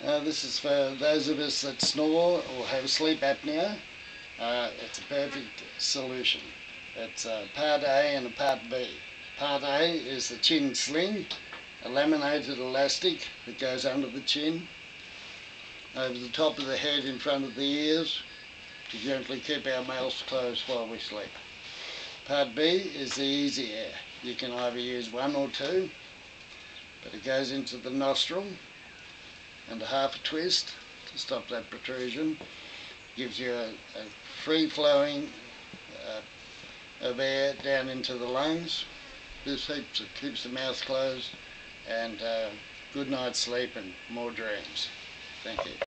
This is for those of us that snore or have sleep apnea. It's a perfect solution. It's part A and a part B. Part A is the chin sling, a laminated elastic that goes under the chin, over the top of the head in front of the ears, to gently keep our mouths closed while we sleep. Part B is the easy air. You can either use one or two, but it goes into the nostril and a half a twist to stop that protrusion. Gives you a free flowing of air down into the lungs. This keeps the mouth closed, and good night's sleep and more dreams. Thank you.